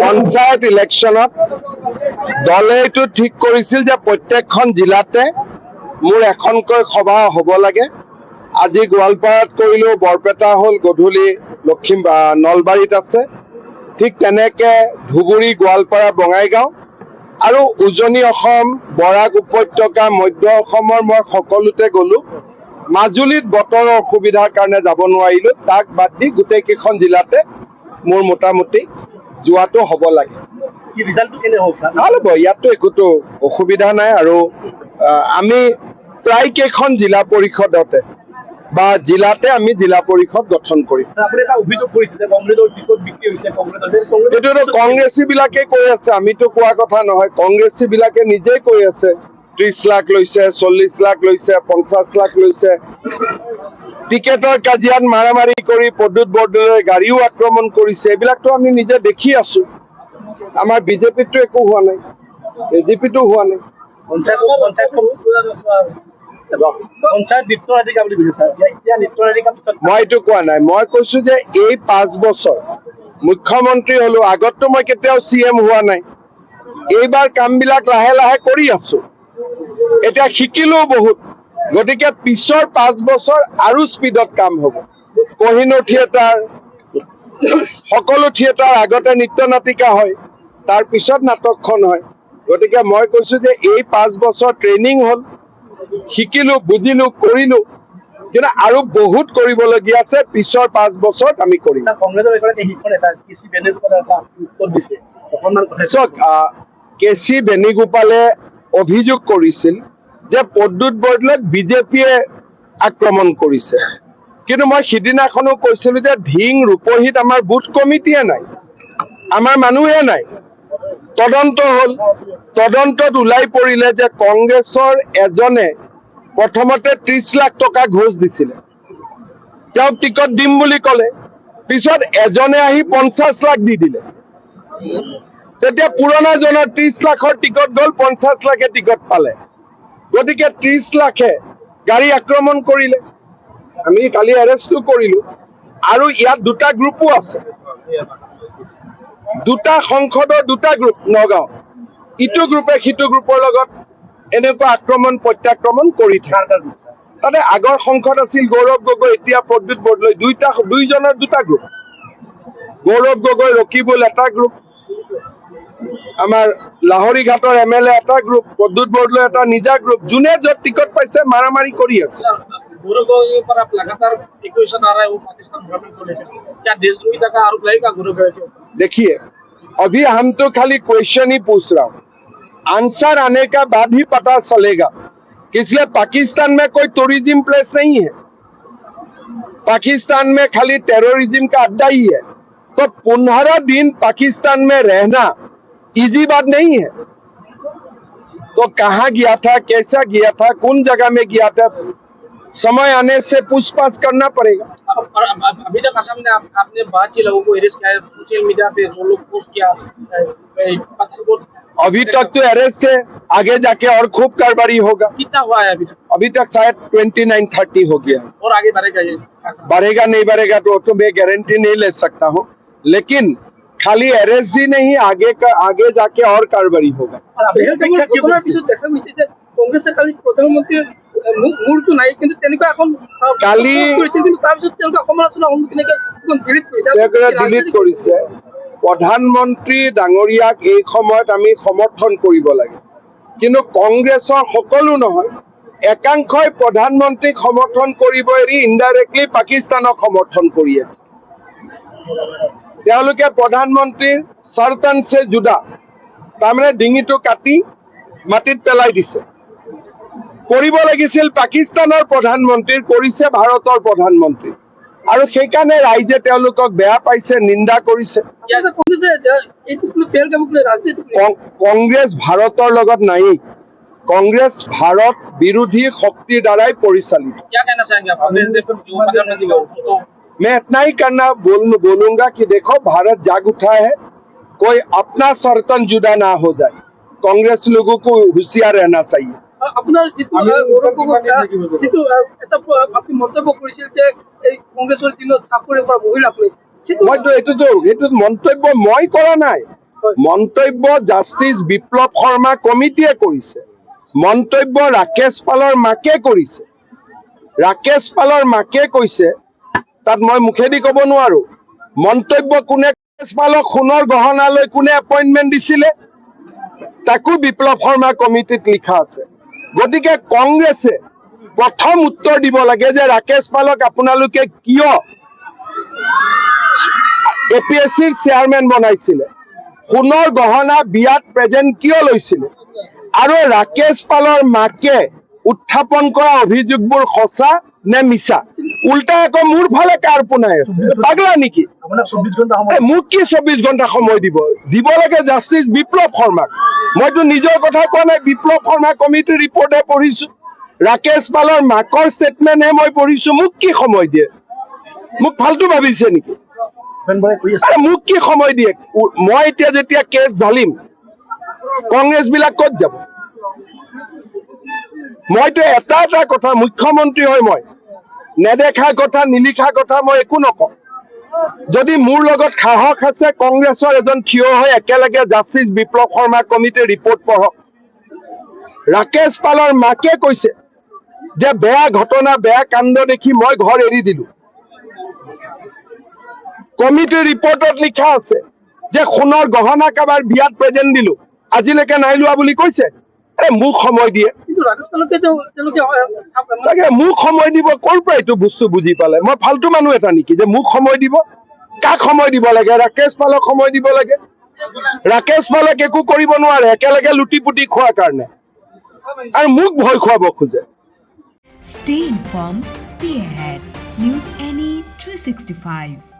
পঞ্চায়ত ইলেকশ্যনত দলে এইটো ঠিক কৰিছিল যে প্ৰত্যেকখন জিলাতে মোৰ এখনকৈ সভা হ'ব লাগে। আজি গোৱালপাৰাত কৰিলো, বৰপেটা হ'ল, গধূলি নলবাৰীত আছে। ঠিক তেনেকে ধুবুৰী, গোৱালপাৰা, বঙাইগাঁও আৰু উজনি অসম, বৰাক উপত্যকা, মধ্য অসমৰ মই সকলোতে গ'লো। মাজুলীত বতৰৰ অসুবিধাৰ কাৰণে যাব নোৱাৰিলো। তাক বাদ দি গোটেই কেইখন জিলাতে মোৰ মোটামুটি যোৱাটো হ'ব লাগে। ভাল হ'ব, ইয়াততো একোতো অসুবিধা নাই। আৰু আমি প্ৰায় কেইখন জিলা পৰিষদতে বা জিলাতে আমি জিলা পৰিষদ গঠন কৰিম। এইটোতো কংগ্ৰেছী বিলাকে কৈ আছে, আমিতো কোৱা কথা নহয়। কংগ্ৰেছী বিলাকে নিজেই কৈ আছে 30 লাখ লৈছে, 40 লাখ লৈছে, 50 লাখ লৈছে। টিকেটৰ কাজিয়াত মাৰামাৰি কৰি প্ৰদ্যুৎ বৰদলৈ গাড়ীও আক্ৰমণ কৰিছে। এইবিলাকতো আমি নিজে দেখি আছো। আমাৰ বিজেপিতো একো হোৱা নাই, এজিপিতো হোৱা নাই। মই এইটো কোৱা নাই। মই কৈছো যে এই 5 বছৰ মুখ্যমন্ত্ৰী হলো, আগততো মই কেতিয়াও CM হোৱা নাই। এইবাৰ কামবিলাক লাহে লাহে কৰি আছো, এতিয়া শিকিলো বহুত। গতিকে পিছৰ 5 বছৰ আৰু স্পীডত কাম হ'ব। কহিনুৰ থিয়েটাৰ, সকলো থিয়েটাৰ আগতে নৃত্য নাটিকা হয়, তাৰ পিছত নাটকখন হয়। গতিকে মই কৈছো যে এই 5 বছৰ ট্ৰেইনিং হ'ল, শিকিলো, বুজিলো, কৰিলো। কিন্তু আৰু বহুত কৰিবলগীয়া আছে। পিছৰ 5 বছৰত আমি কৰিম। কেচি বেণুগোপালে অভিযোগ কৰিছিল যে প্ৰদ্যুৎ বৰদলৈক বিজেপিয়ে আক্ৰমণ কৰিছে। কিন্তু মই সিদিনাখনো কৈছিলো যে ধিং ৰূপহীত আমাৰ বুথ কমিটিয়ে নাই, আমাৰ মানুহে নাই। তদন্ত হ'ল, তদন্তত ওলাই পৰিলে যে কংগ্ৰেছৰ এজনে প্ৰথমতে 30 লাখ টকা ঘোষ দিছিলে, তেওঁক টিকট দিম বুলি ক'লে। পিছত এজনে আহি 50 লাখ দি দিলে। তেতিয়া পুৰণাজনৰ 30 লাখৰ টিকট গ'ল, 50 লাখে টিকট পালে। গতিকে 30 লাখে গাড়ী আক্ৰমণ কৰিলে। আমি কালি এৰেষ্টটো কৰিলো। আৰু ইয়াত দুটা গ্ৰুপো আছে, দুটা সংসদৰ দুটা গ্ৰুপ নগাঁও। ইটো গ্ৰুপে সিটো গ্ৰুপৰ লগত এনেকুৱা আক্ৰমণ প্ৰত্যাক্ৰমণ কৰি থাকে। তাতে আগৰ সংসদ আছিল গৌৰৱ গগৈ, এতিয়া প্ৰদ্যুৎ বৰদলৈ। দুইজনৰ দুটা গ্ৰুপ। গৌৰৱ গগৈ, ৰকিবুল এটা গ্ৰুপ, আমাৰ লাহৰী ঘাটৰ MLA এটা গ্ৰুপ, প্ৰদ্যুৎ বৰদলৈ এটা নিজা গ্ৰুপ। যোনে য'ত টিকট পাইছে মাৰাमारी কৰি আছে। देखिए, अभी हम तो खाली क्वेश्चन ही पूछ रहा हूँ, आंसर आने का बाद ही पता चलेगा। इसलिए पाकिस्तान में कोई टूरिज्म प्लेस नहीं है, पाकिस्तान में खाली टेररिज्म का अड्डा ही है। तो 15 दिन पाकिस्तान में रहना इजी बात नहीं है। तो कहाँ गया था, कैसा गया था, कौन जगह में गया था, समय आने से पूछताछ करना पड़ेगा। अभी तक असम में आपने बहुत ही लोगों को अरेस्ट किया है, सोशल मीडिया पे वो लोग पोस्ट किया। अभी तक तो अरेस्ट है, आगे जाके और खूब कारवाई होगा। कितना हुआ है अभी तक? अभी तक शायद 29-30 हो गया है। और आगे बढ़ेगा ये? बढ़ेगा नहीं बढ़ेगा तो मैं गारंटी नहीं ले सकता हूँ, लेकिन खाली अरेस्ट ही नहीं, आगे जाके और कारवाई होगा। কংগ্রেছে কালি প্ৰধানমন্ত্ৰীৰ মূৰটো নাই, কিন্তু তেনেকুৱা এখন কালি কিন্তু তাৰপিছত তেওঁলোকে সমালোচনা সন্মুখীন ডিলিট কৰিছে। প্ৰধানমন্ত্ৰী ডাঙৰীয়াক এই সময়ত আমি সমৰ্থন কৰিব লাগে, কিন্তু কংগ্ৰেছৰ সকলো নহয়, একাংশই প্ৰধানমন্ত্ৰীক সমৰ্থন কৰিব এৰি ইনডাইৰেক্টলি পাকিস্তানক সমৰ্থন কৰি আছে। তেওঁলোকে প্ৰধানমন্ত্ৰীৰ সৰ্তন সে জুদা, তাৰমানে ডিঙিটো কাটি মাটিত পেলাই দিছে। কৰিব লাগিছিল পাকিস্তানৰ প্ৰধানমন্ত্ৰীৰ, কৰিছে ভাৰতৰ প্ৰধানমন্ত্ৰী। আৰু সেইকাৰণে ৰাইজে তেওঁলোকক বেয়া পাইছে, নিন্দা কৰিছে। কংগ্ৰেছ ভাৰতৰ লগত নাই, কংগ্ৰেছ ভাৰত বিৰোধী শক্তিৰ দ্বাৰাই পৰিচালিত। मैं इतना ही करना बोलूंगा कि देखो, भारत जाग उठा है, कोई अपना सर्तन जुदा ना हो जाए। कांग्रेस लोगों को होशियार रहना चाहिए। আপোনাৰ যিটো এটা আপুনি মন্তব্য কৰিছিল যে এই কংগ্ৰেছৰ দিনত চাকৰি কৰা মহিলা মইতো এইটো মন্তব্য মই কৰা নাই, মন্তব্য জাষ্টিছ বিপ্লৱ শৰ্মা কমিটিয়ে কৰিছে, মন্তব্য ৰাকেশ পালৰ মাকে কৰিছে। ৰাকেশ পালৰ মাকে কৈছে, তাত মই মুখেদি ক'ব নোৱাৰো, মন্তব্য কোনে ৰাকেশ পালক সোণৰ গহনালৈ কোনে এপইণ্টমেণ্ট দিছিলে তাকো বিপ্লৱ শৰ্মা কমিটিত লিখা আছে। গতিকে কংগ্ৰেছে প্ৰথম উত্তৰ দিব লাগে যে ৰাকেশ পালক আপোনালোকে কিয় APSCৰ চেয়াৰমেন বনাইছিলে, সোণৰ গহনা বিয়াত প্ৰেজেণ্ট কিয় লৈছিলে, আৰু ৰাকেশ পালৰ মাকে উত্থাপন কৰা অভিযোগবোৰ সঁচা নে মিছা। উল্টা আকৌ মোৰ ফালে কাৰ পোনাই আছে, পাগলা নেকি? মোক কি 24 ঘণ্টা সময় দিব লাগে জাষ্টিছ বিপ্লৱ শৰ্মাক। মইতো নিজৰ কথা কোৱা নাই, বিপ্লৱ শৰ্মা কমিটিৰ ৰিপৰ্টহে পঢ়িছো, ৰাকেশ পালৰ মাকৰ ষ্টেটমেণ্টহে মই পঢ়িছো। মোক কি সময় দিয়ে? মোক ফাল্টু ভাবিছে নেকি? মোক কি সময় দিয়ে? মই এতিয়া যেতিয়া কেছ ঢালিম কংগ্ৰেছ বিলাক ক'ত যাব? মইতো এটা কথা, মুখ্যমন্ত্ৰী হৈ মই নেদেখা কথা নিলিখা কথা মই একো নকওঁ। যদি মোৰ লগত সাহস আছে কংগ্ৰেছৰ এজন থিয় হৈ একেলগে জাষ্টিছ বিপ্লৱ শৰ্মা কমিটিৰ ৰিপৰ্ট পঢ়ক। ৰাকেশ পালৰ মাকে কৈছে যে বেয়া ঘটনা বেয়া কাণ্ড দেখি মই ঘৰ এৰি দিলো। কমিটিৰ ৰিপৰ্টত লিখা আছে যে সোণৰ গহনা কাবাৰ বিয়াত প্ৰেজেণ্ট দিলো, আজিলৈকে নাই লোৱা বুলি কৈছে। মোক সময় দিয়ে, তাকে মোক সময় দিব ক'ৰ পৰা এইটো বস্তু বুজি পালে? মই ফাল্টু মানুহ এটা নেকি যে মোক সময় দিব? কাক সময় দিব লাগে? ৰাকেশ পালক সময় দিব লাগে। ৰাকেশ পালক একো কৰিব নোৱাৰে একেলগে লুটি পুটি খোৱাৰ কাৰণে, আৰু মোক ভয় খুৱাব খোজে। Stay informed, stay ahead. News NE 365.